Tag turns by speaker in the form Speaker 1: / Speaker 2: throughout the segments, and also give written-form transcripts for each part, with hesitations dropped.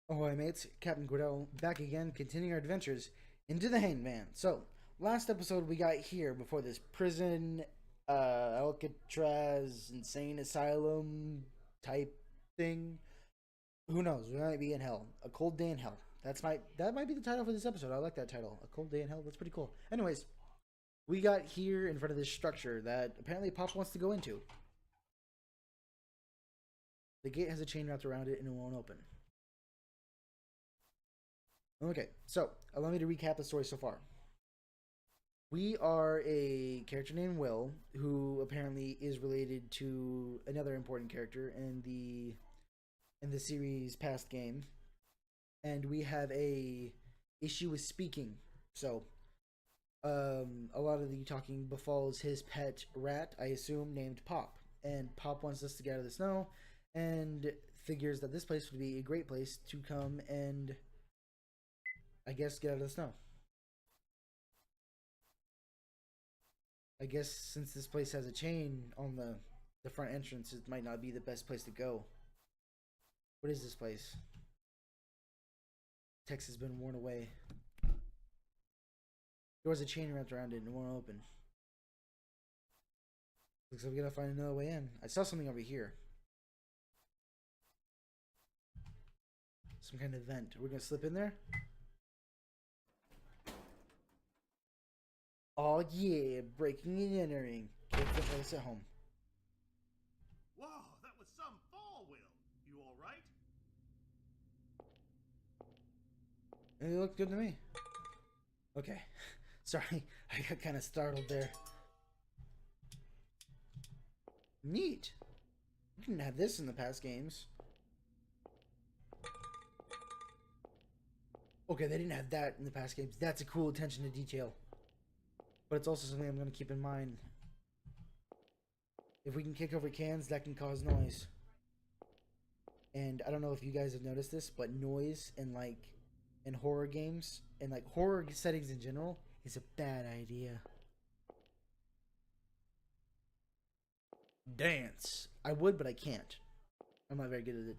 Speaker 1: Ahoy mates, Captain Guido back again, continuing our adventures into the Hangman. So, last episode we got here before this prison, Alcatraz, insane asylum type thing. Who knows? We might be in hell. A cold day in hell. That might be the title for this episode. I like that title. A cold day in hell. That's pretty cool. Anyways, we got here in front of this structure that apparently Pop wants to go into. The gate has a chain wrapped around it and it won't open. Okay, so allow me to recap the story so far. We are a character named Will, who apparently is related to another important character in the series past game, and we have a issue with speaking. So, a lot of the talking befalls his pet rat, I assume, named Pop, and Pop wants us to get out of the snow, and figures that this place would be a great place to come and, I guess, get out of the snow. I guess since this place has a chain on the front entrance, it might not be the best place to go. What is this place? Text has been worn away. There was a chain wrapped around it and it won't open. Looks like we gotta find another way in. I saw something over here. Some kind of vent. We're gonna slip in there? Oh yeah, breaking and entering. Kids don't let us at home.
Speaker 2: Whoa, that was some fall, Will. You all right?
Speaker 1: And it looked good to me. Okay. Sorry, I got kind of startled there. Neat. We didn't have this in the past games. Okay, they didn't have that in the past games. That's a cool attention to detail. But it's also something I'm going to keep in mind. If we can kick over cans, that can cause noise. And I don't know if you guys have noticed this, but noise in horror games and like horror settings in general is a bad idea. Dance. I would, but I can't. I'm not very good at it.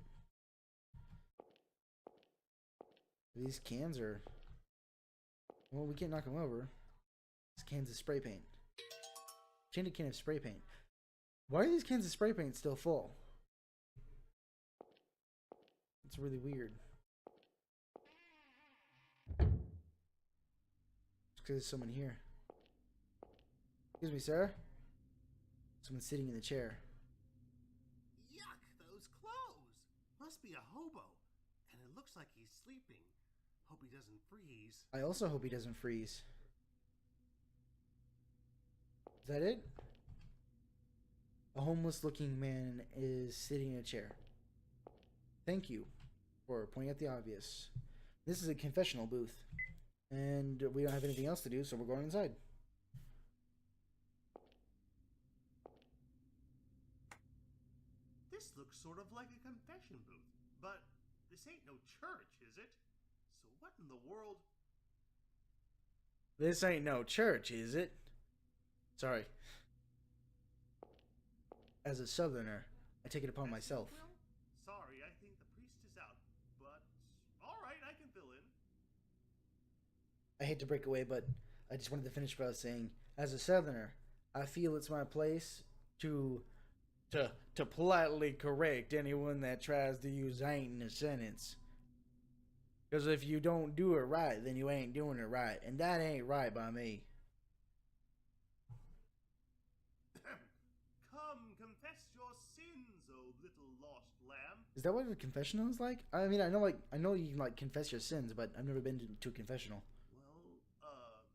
Speaker 1: These cans are... Well, we can't knock them over. These cans of spray paint. Chained a can of spray paint. Why are these cans of spray paint still full? It's really weird. It's because there's someone here. Excuse me, sir. Someone's sitting in the chair.
Speaker 2: Yuck, those clothes. Must be a hobo. And it looks like he's sleeping. Hope he doesn't freeze.
Speaker 1: I also hope he doesn't freeze. Is that it? A homeless looking man is sitting in a chair. Thank you for pointing out the obvious. This is a confessional booth. And we don't have anything else to do, so we're going inside.
Speaker 2: This looks sort of like a confession booth. But this ain't no church, is it? So what in the world?
Speaker 1: This ain't no church, is it? Sorry. As a southerner, I take it upon myself.
Speaker 2: Will? Sorry, I think the priest is out. But alright, I can fill in.
Speaker 1: I hate to break away, but I just wanted to finish by saying, as a southerner, I feel it's my place to politely correct anyone that tries to use ain't in a sentence. Because if you don't do it right, then you ain't doing it right. And that ain't right by me.
Speaker 2: Come, confess your sins, O little lost lamb.
Speaker 1: Is that what a confessional is like? I mean, I know you can like confess your sins, but I've never been to a confessional.
Speaker 2: Well,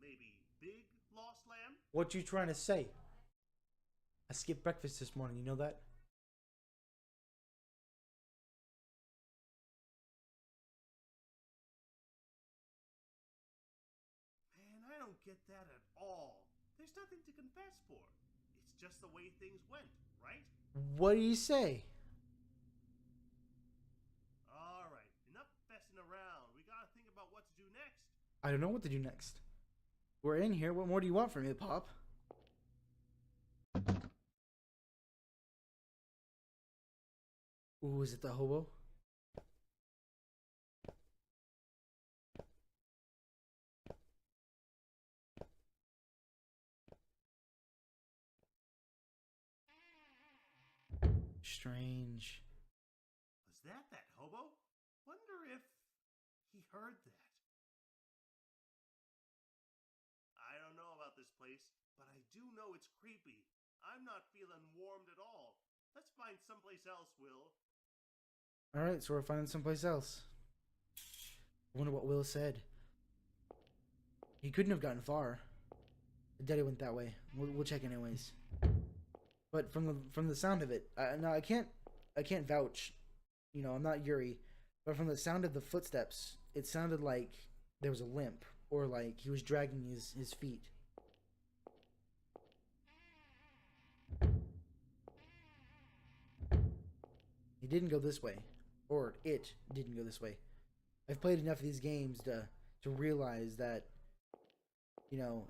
Speaker 2: maybe big lost lamb?
Speaker 1: What you trying to say? I skipped breakfast this morning, you know that?
Speaker 2: Man, I don't get that at all. There's nothing to confess for. It's just the way things went, right?
Speaker 1: What do you say?
Speaker 2: Alright, enough fessing around. We gotta think about what to do next.
Speaker 1: I don't know what to do next. We're in here. What more do you want from me, Pop? Ooh, is it the hobo? strange.
Speaker 2: Was that hobo? Wonder if he heard that. I don't know about this place, but I do know it's creepy. I'm not feeling warmed at all. Let's find someplace else, Will.
Speaker 1: Alright, so we're finding someplace else. I wonder what Will said. He couldn't have gotten far. Daddy went that way. We'll check anyways. But from the sound of it, now I can't vouch. You know, I'm not Yuri, but from the sound of the footsteps, it sounded like there was a limp or like he was dragging his feet. He didn't go this way, or it didn't go this way. I've played enough of these games to realize that, you know,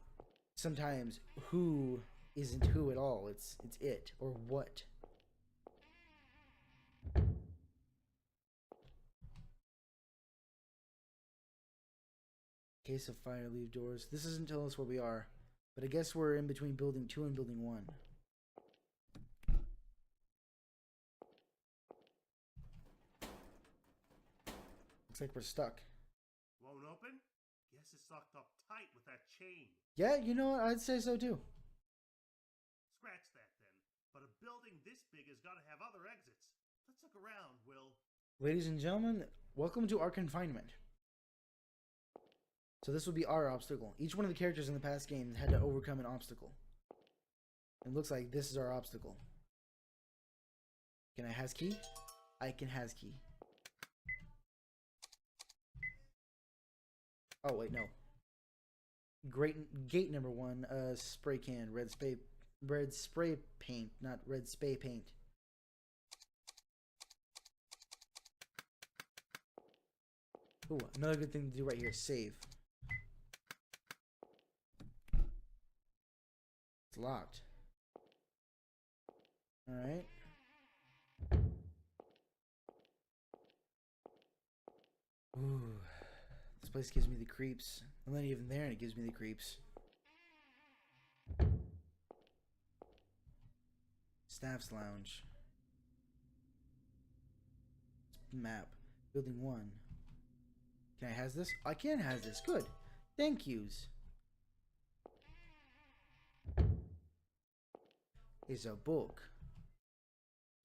Speaker 1: sometimes who isn't who at all. It's it or what. Case of fire, leave doors. This doesn't tell us where we are, but I guess we're in between building 2 and building 1. Looks like we're stuck.
Speaker 2: Won't open? Guess it's locked up tight with that chain.
Speaker 1: Yeah, you know what? I'd say so too.
Speaker 2: Scratch that then. But a building this big has got to have other exits. Let's look around, Will.
Speaker 1: Ladies and gentlemen, welcome to our confinement. So this will be our obstacle. Each one of the characters in the past games had to overcome an obstacle. It looks like this is our obstacle. Can I has key? I can has key. Oh wait, no. Gate number 1, spray can, red spray paint, not red spray paint. Ooh, another good thing to do right here, save. It's locked. Alright. Ooh. This place gives me the creeps. I'm not even there and it gives me the creeps. Staff's Lounge. Map. Building 1. Can I has this? I can has this. Good. Thank yous. Is a book.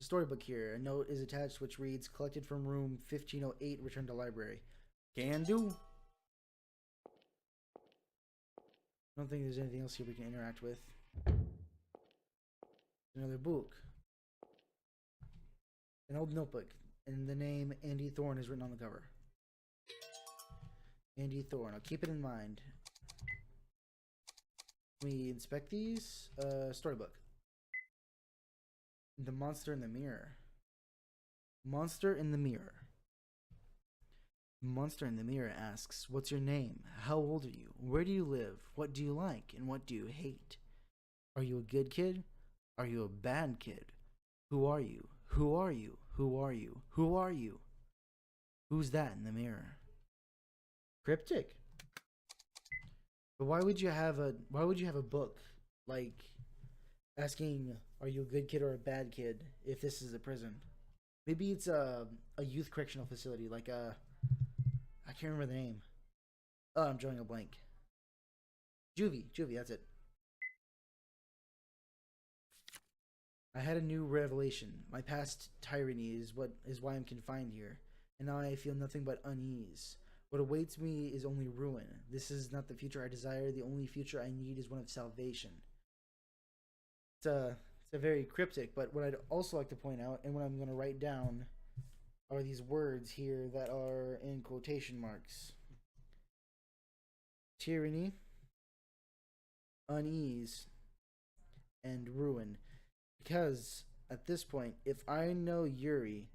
Speaker 1: Storybook here. A note is attached which reads, collected from room 1508, return to library. Can do. I don't think there's anything else here we can interact with. Another book. An old notebook. And the name Andy Thorne is written on the cover. Andy Thorne. I'll keep it in mind. We inspect these. Storybook. The monster in the mirror. Monster in the mirror. Monster in the mirror asks, what's your name? How old are you? Where do you live? What do you like? And what do you hate? Are you a good kid? Are you a bad kid? Who are you? Who are you? Who are you? Who are you? Who's that in the mirror? Cryptic. But why would you have a book like asking, are you a good kid or a bad kid if this is a prison? Maybe it's a youth correctional facility, like I can't remember the name. Oh, I'm drawing a blank. Juvie, that's it. I had a new revelation. My past tyranny is why I'm confined here, and now I feel nothing but unease. What awaits me is only ruin. This is not the future I desire. The only future I need is one of salvation. It's a very cryptic, but what I'd also like to point out, and what I'm going to write down, are these words here that are in quotation marks. Tyranny, unease, and ruin. Because at this point, if I know Yuri,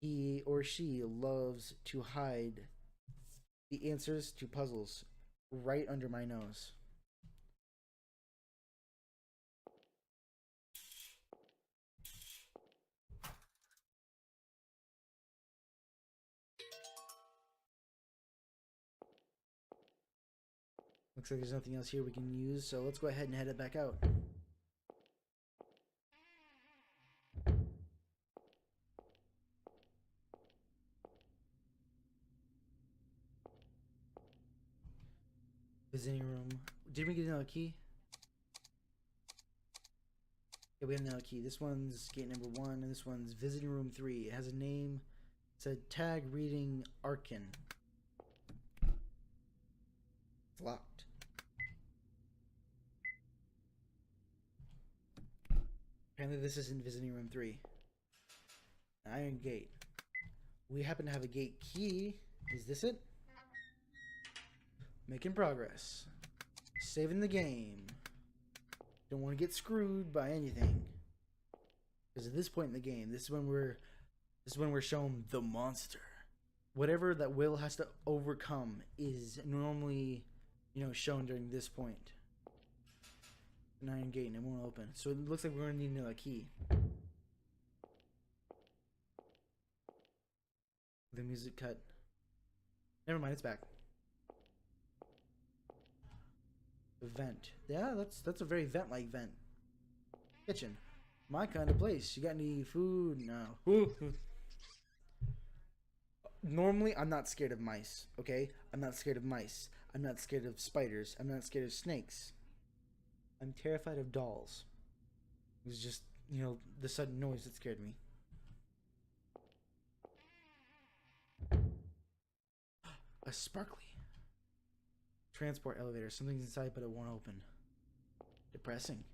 Speaker 1: he or she loves to hide the answers to puzzles right under my nose. Looks like there's nothing else here we can use, so let's go ahead and head it back out. Visiting room. Did we get another key? Yeah, we got another key. This one's gate number 1, and this one's visiting room 3. It has a name. It's a tag reading Arkin. It's locked. Apparently this isn't visiting room 3. Iron gate. We happen to have a gate key. Is this it? Making progress. Saving the game. Don't want to get screwed by anything. Because at this point in the game, this is when we're shown the monster. Whatever that Will has to overcome is normally, shown during this point. An iron gate and it won't open. So it looks like we're gonna need another key. The music cut. Never mind, it's back. The vent. Yeah, that's a very vent-like vent. Kitchen. My kind of place. You got any food? No. Normally, I'm not scared of mice, okay? I'm not scared of mice. I'm not scared of spiders. I'm not scared of snakes. I'm terrified of dolls. It was just, the sudden noise that scared me. A sparkly transport elevator. Something's inside, but it won't open. Depressing.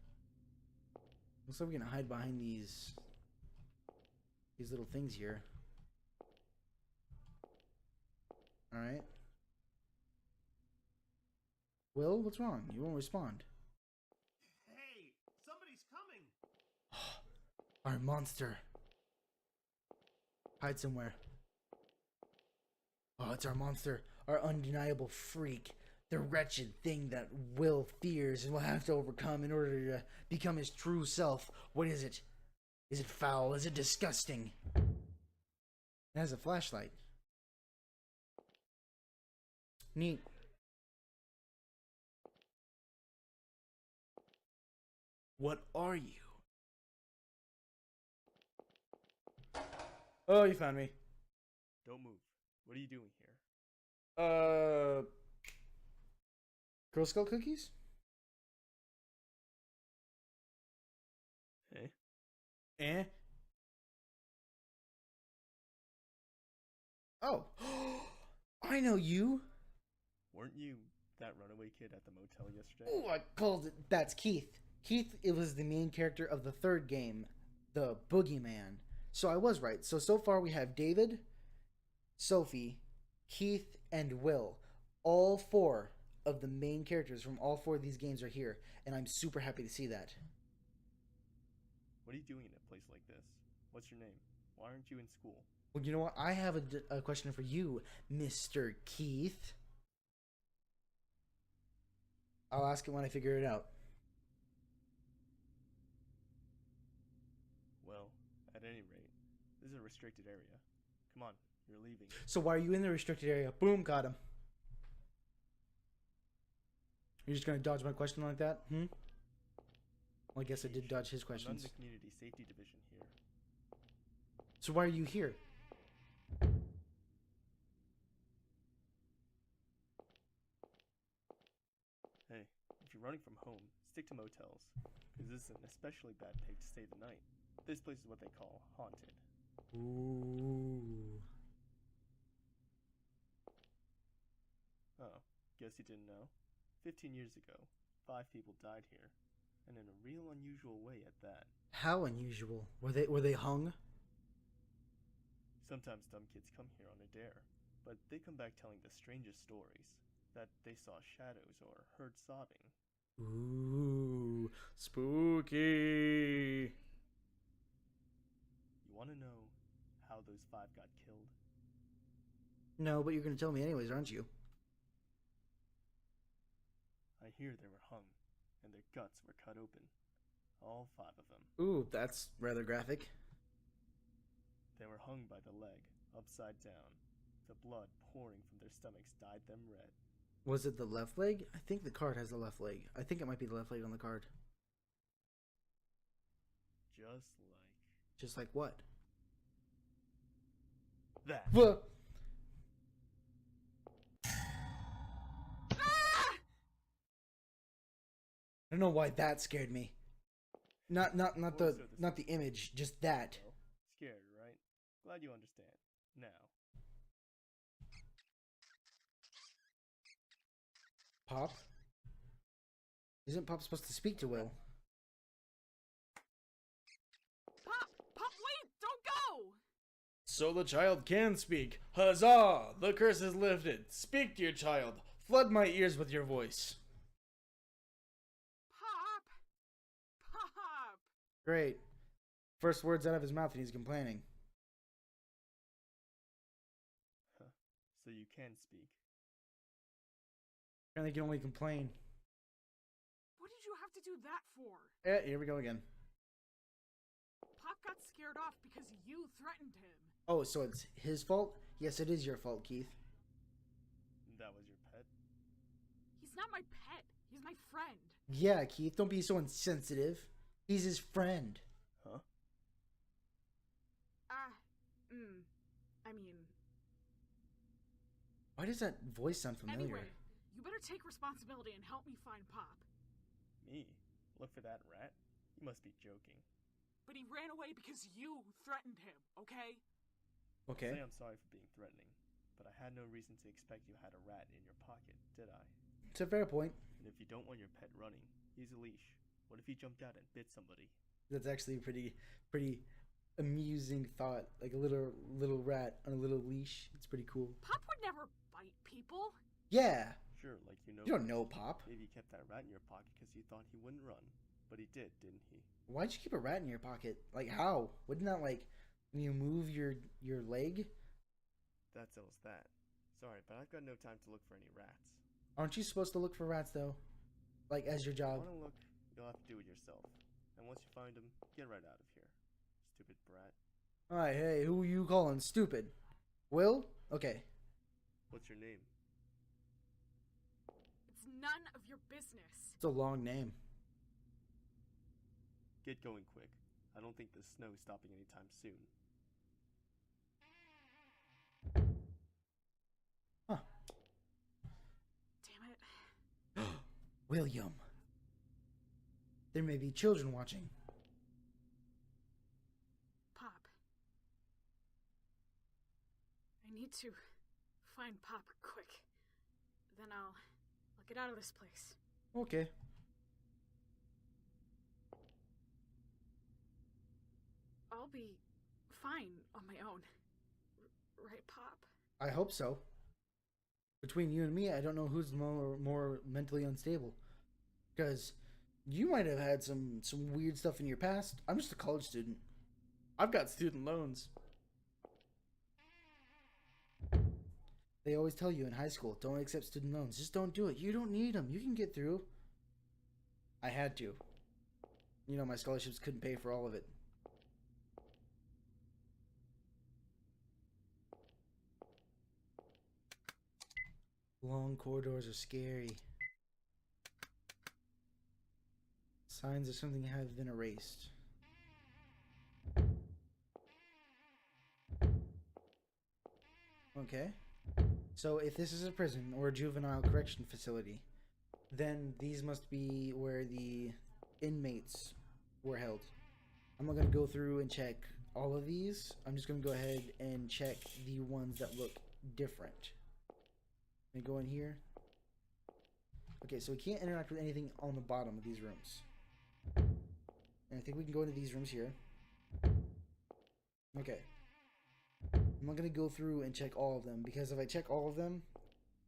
Speaker 1: Looks like we're gonna hide behind these little things here. All right. Will, what's wrong? You won't respond.
Speaker 2: Hey, somebody's coming.
Speaker 1: Our monster. Hide somewhere. Oh, it's our monster. Our undeniable freak. The wretched thing that Will fears and will have to overcome in order to become his true self. What is it? Is it foul? Is it disgusting? It has a flashlight. Neat. What are you? Oh, you found me.
Speaker 3: Don't move. What are you doing here?
Speaker 1: Girl Scout cookies?
Speaker 3: Hey?
Speaker 1: Eh? Oh. I know you.
Speaker 3: Weren't you that runaway kid at the motel yesterday?
Speaker 1: Oh, I called it. That's Keith. Keith, it was the main character of the third game, the Boogeyman. So I was right. So far we have David, Sophie, Keith, and Will. All 4 of the main characters from all 4 of these games are here, and I'm super happy to see that.
Speaker 3: What are you doing in a place like this? What's your name? Why aren't you in school?
Speaker 1: Well, you know what? I have a question for you, Mr. Keith. I'll ask it when I figure it out.
Speaker 3: Well, at any rate, this is a restricted area. Come on, you're leaving.
Speaker 1: So why are you in the restricted area? Boom, got him. You're just gonna dodge my question like that? Well, I guess I did dodge his
Speaker 3: I'm
Speaker 1: questions.
Speaker 3: in the community safety division here.
Speaker 1: So why are you here?
Speaker 3: Hey, if you're running from home, stick to motels, because this is an especially bad place to stay the night. This place is what they call haunted.
Speaker 1: Ooh.
Speaker 3: Oh, guess you didn't know? 15 years ago, 5 people died here, and in a real unusual way at that.
Speaker 1: How unusual? Were they hung?
Speaker 3: Sometimes dumb kids come here on a dare, but they come back telling the strangest stories, that they saw shadows or heard sobbing.
Speaker 1: Ooh, spooky.
Speaker 3: You want to know how those 5 got killed?
Speaker 1: No, but you're gonna tell me anyways, aren't you?
Speaker 3: I hear they were hung, and their guts were cut open. All 5 of them.
Speaker 1: Ooh, that's rather graphic.
Speaker 3: They were hung by the leg, upside down. The blood pouring from their stomachs dyed them red.
Speaker 1: Was it the left leg? I think the card has the left leg. I think it might be the left leg on the card. Just like what?
Speaker 3: that.
Speaker 1: What? I don't know why that scared me. Not the image, just that.
Speaker 3: Well, scared, right? Glad you understand. Now,
Speaker 1: Pop? Isn't Pop supposed to speak to Will?
Speaker 4: Pop! Pop, wait! Don't go!
Speaker 5: So the child can speak. Huzzah! The curse is lifted. Speak, dear child. Flood my ears with your voice.
Speaker 4: Pop! Pop!
Speaker 1: Great. First words out of his mouth and he's complaining.
Speaker 3: so you can speak.
Speaker 1: Apparently he can only complain.
Speaker 4: What did you have to do that for?
Speaker 1: Here we go again.
Speaker 4: Pop got scared off because you threatened him.
Speaker 1: Oh, so it's his fault? Yes, it is your fault, Keith.
Speaker 3: That was your pet?
Speaker 4: He's not my pet. He's my friend.
Speaker 1: Yeah, Keith, don't be so insensitive. He's his friend.
Speaker 3: Huh?
Speaker 4: I mean,
Speaker 1: Why does that voice sound familiar?
Speaker 4: anyway, you better take responsibility and help me find Pop.
Speaker 3: Me? Look for that rat? You must be joking.
Speaker 4: But he ran away because you threatened him, okay?
Speaker 1: Okay.
Speaker 3: Say I'm sorry for being threatening, but I had no reason to expect you had a rat in your pocket, did I?
Speaker 1: It's a fair point.
Speaker 3: And if you don't want your pet running, use a leash. What if he jumped out and bit somebody?
Speaker 1: That's actually a pretty amusing thought. Like a little rat on a little leash. It's pretty cool.
Speaker 4: Pop would never bite people.
Speaker 1: Yeah.
Speaker 3: Sure, like you know.
Speaker 1: You don't know, Pop.
Speaker 3: Maybe you kept that rat in your pocket because you thought he wouldn't run. But he did, didn't he?
Speaker 1: Why'd you keep a rat in your pocket? Like how? Wouldn't that like when you move your leg?
Speaker 3: That settles that. Sorry, but I've got no time to look for any rats.
Speaker 1: Aren't you supposed to look for rats though? Like as your
Speaker 3: If you
Speaker 1: job?
Speaker 3: want to look, you'll have to do it yourself. And once you find him, get right out of here. Stupid brat.
Speaker 1: Alright, hey, who you calling stupid? Will? Okay.
Speaker 3: What's your name?
Speaker 4: It's none of your business.
Speaker 1: It's a long name.
Speaker 3: Get going quick. I don't think the snow's stopping anytime soon.
Speaker 1: Huh.
Speaker 4: Damn it.
Speaker 1: William. There may be children watching.
Speaker 4: Pop. I need to find Pop quick. Then I'll get out of this place.
Speaker 1: Okay.
Speaker 4: I'll be fine on my own. Right, Pop?
Speaker 1: I hope so. Between you and me, I don't know who's more mentally unstable. Because you might have had some weird stuff in your past. I'm just a college student.
Speaker 5: I've got student loans.
Speaker 1: They always tell you in high school, don't accept student loans. Just don't do it. You don't need them. You can get through. I had to. You know, my scholarships couldn't pay for all of it. Long corridors are scary. Signs of something have been erased. Okay. So if this is a prison or a juvenile correction facility, then these must be where the inmates were held. I'm not going to go through and check all of these. I'm just going to go ahead and check the ones that look different. Let me go in here. Okay, so we can't interact with anything on the bottom of these rooms. And I think we can go into these rooms here. Okay. I'm not going to go through and check all of them, because if I check all of them,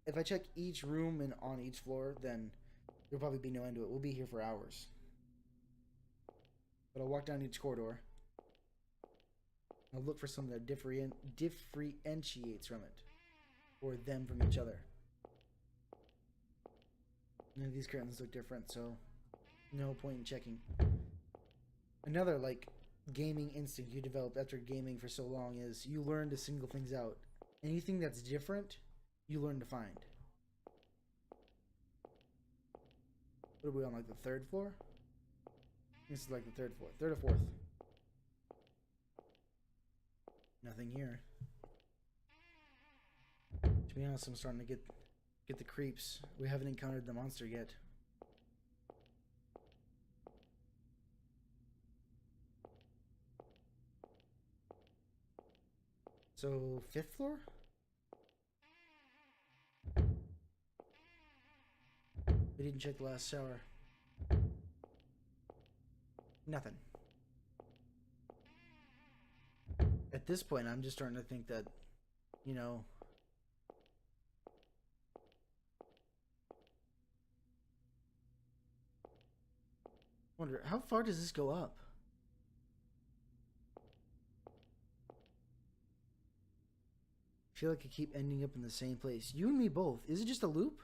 Speaker 1: if I check each room and on each floor, then there'll probably be no end to it. We'll be here for hours. But I'll walk down each corridor. I'll look for something that differentiates from it. Or them from each other. None of these curtains look different, so no point in checking. Another, like, gaming instinct you develop after gaming for so long is you learn to single things out. Anything that's different, you learn to find. What are we on, like the third floor? This is like the third floor. Third or fourth? Nothing here. To be honest, I'm starting to get the creeps. We haven't encountered the monster yet. So, 5th floor? We didn't check the last shower. Nothing. At this point, I'm just starting to think that, you know... wonder, how far does this go up? I feel like I keep ending up in the same place. You and me both. Is it just a loop?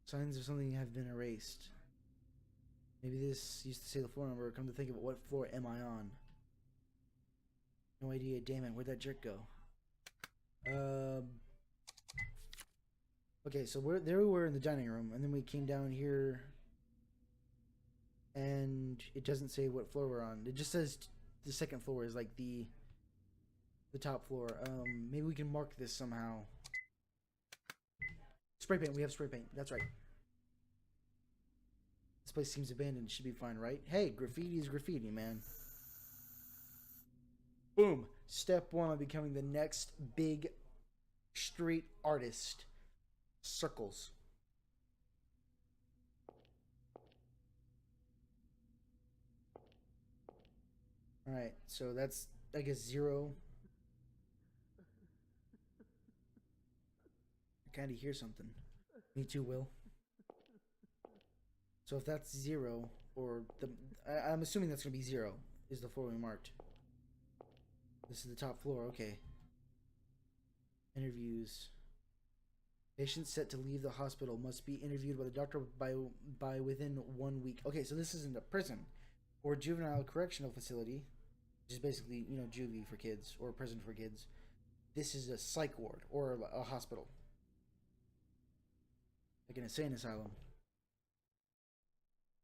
Speaker 1: Signs of something have been erased. Maybe this used to say the floor number. Come to think of it, what floor am I on? No idea. Damn it, where'd that jerk go? Okay, so there we were in the dining room, and then we came down here, and it doesn't say what floor we're on. It just says the second floor is like the top floor. Maybe we can mark this somehow. Spray paint. We have spray paint. That's right. This place seems abandoned. It should be fine, right? Hey, graffiti is graffiti, man. Boom. Step 1 on becoming the next big street artist. Circles. Alright, so that's, I guess, 0. I kind of hear something. Me too, Will. So if that's 0, or I'm assuming that's going to be 0, is the floor we marked. This is the top floor, okay. Interviews. Patients set to leave the hospital must be interviewed by the doctor by within 1 week. Okay, so this isn't a prison or juvenile correctional facility, which is basically, you know, juvie for kids or prison for kids. This is a psych ward or a hospital, like an insane asylum.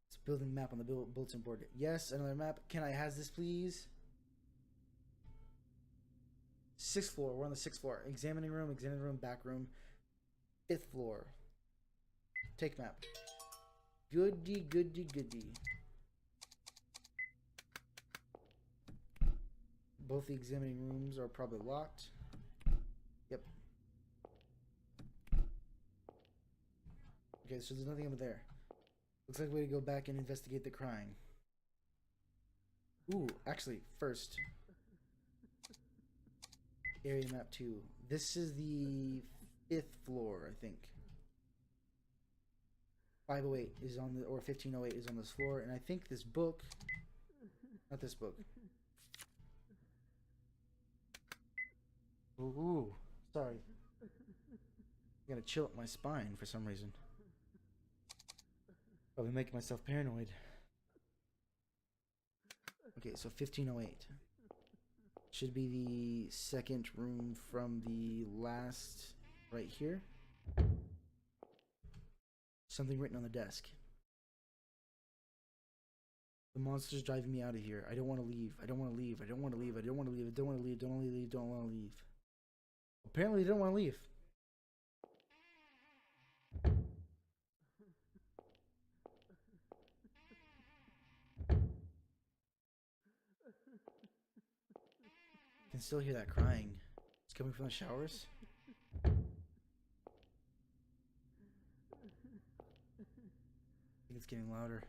Speaker 1: It's a building map on the bulletin board. Yes, another map. Can I has this, please? 6th floor. We're on the 6th floor. Examining room, back room. 5th floor. Take map. Goody, goody, goody. Both the examining rooms are probably locked. Yep. Okay, so there's nothing over there. Looks like a way to go back and investigate the crime. Ooh, actually, first. Area map 2. This is the 5th floor, I think. 508 is on the, or 1508 is on this floor, and I think this book, not this book. Ooh, sorry. I gotta chill up my spine for some reason. Probably making myself paranoid. Okay, so 1508. Should be the second room from the last, right here. Something written on the desk. The monster's driving me out of here. I don't want to leave. I don't want to leave. I don't want to leave. I don't want to leave. I don't want to leave. Don't want to leave. Don't want to leave. Apparently, they don't want to leave. I can still hear that crying. It's coming from the showers. I think it's getting louder.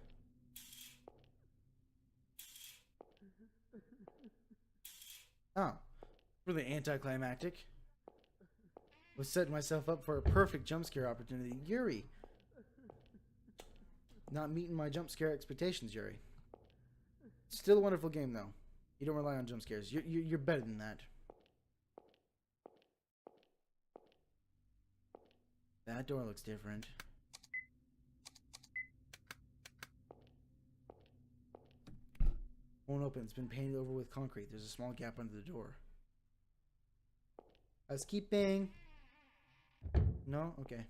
Speaker 1: Oh, really anticlimactic. Was setting myself up for a perfect jump scare opportunity. Yuri! Not meeting my jump scare expectations, Yuri. Still a wonderful game, though. You don't rely on jump scares. You're better than that. That door looks different. Won't open. It's been painted over with concrete. There's a small gap under the door. Housekeeping. No? Okay.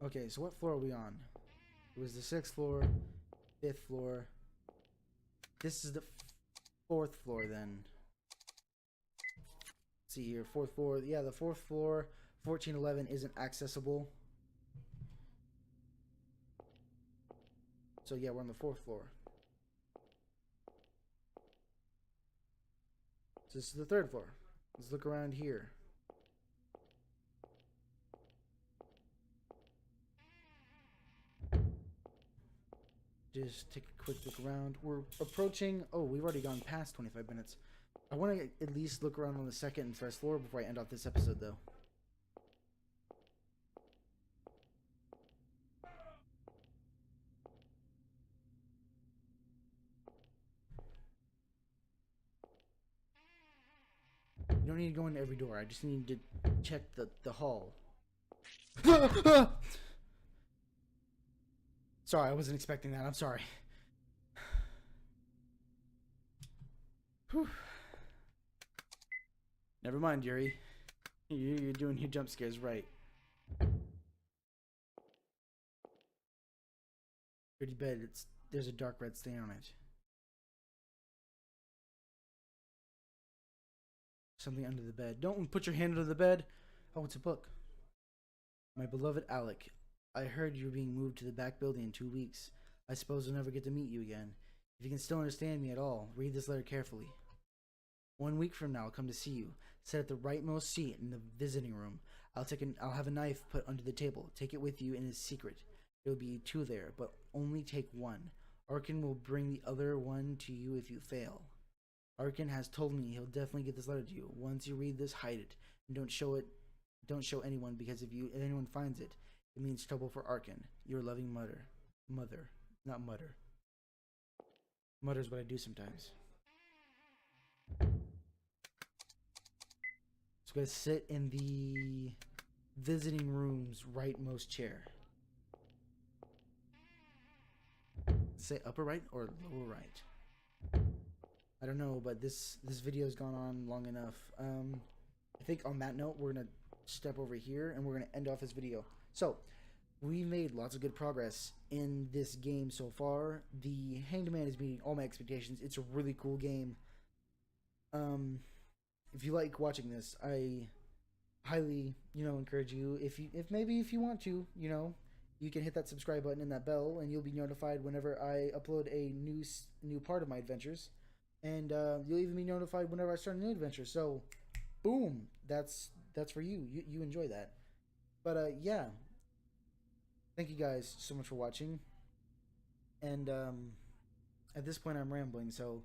Speaker 1: Okay, so what floor are we on? It was the 6th floor, 5th floor. This is the 4th floor then. Let's see here, 4th floor. Yeah, the 4th floor, 1411 isn't accessible. So yeah, we're on the 4th floor. So this is the 3rd floor. Let's look around here. Just take a quick look around. We're approaching... Oh, we've already gone past 25 minutes. I want to at least look around on the 2nd and 1st floor before I end off this episode, though. You don't need to go into every door. I just need to check the hall. Sorry, I wasn't expecting that. I'm sorry. Whew. Never mind, Yuri. You're doing your jump scares right. Pretty bed. There's a dark red stain on it. Something under the bed. Don't put your hand under the bed. Oh, it's a book. My beloved Alec, I heard you're being moved to the back building in 2 weeks. I suppose I'll never get to meet you again. If you can still understand me at all, read this letter carefully. 1 week from now, I'll come to see you. Sit at the rightmost seat in the visiting room. I'll have a knife put under the table. Take it with you in his secret. There will be 2 there, but only take 1. Arkin will bring the other one to you if you fail. Arkin has told me he'll definitely get this letter to you. Once you read this, hide it. And don't show anyone, because if anyone finds it, it means trouble for Arkin. Your loving mother. Mother. Not mutter. Mutter's what I do sometimes. So I'm going to sit in the visiting room's rightmost chair. Say upper right or lower right? I don't know, but this video's gone on long enough. I think on that note, we're going to step over here and we're going to end off this video. So, we made lots of good progress in this game so far. The Hanged Man is meeting all my expectations. It's a really cool game. If you like watching this, I highly, encourage you. If you want to, you can hit that subscribe button and that bell, and you'll be notified whenever I upload a new part of my adventures. And you'll even be notified whenever I start a new adventure. So, boom, that's for you. You enjoy that. But yeah, thank you guys so much for watching. And at this point, I'm rambling. So,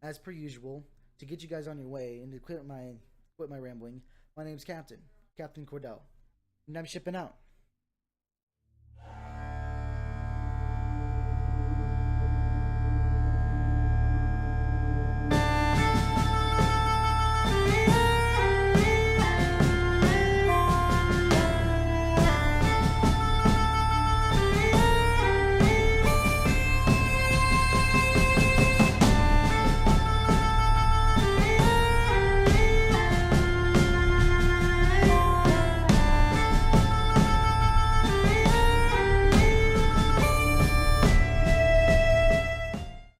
Speaker 1: as per usual, to get you guys on your way and to quit my rambling, my name's Captain Cordell, and I'm shipping out.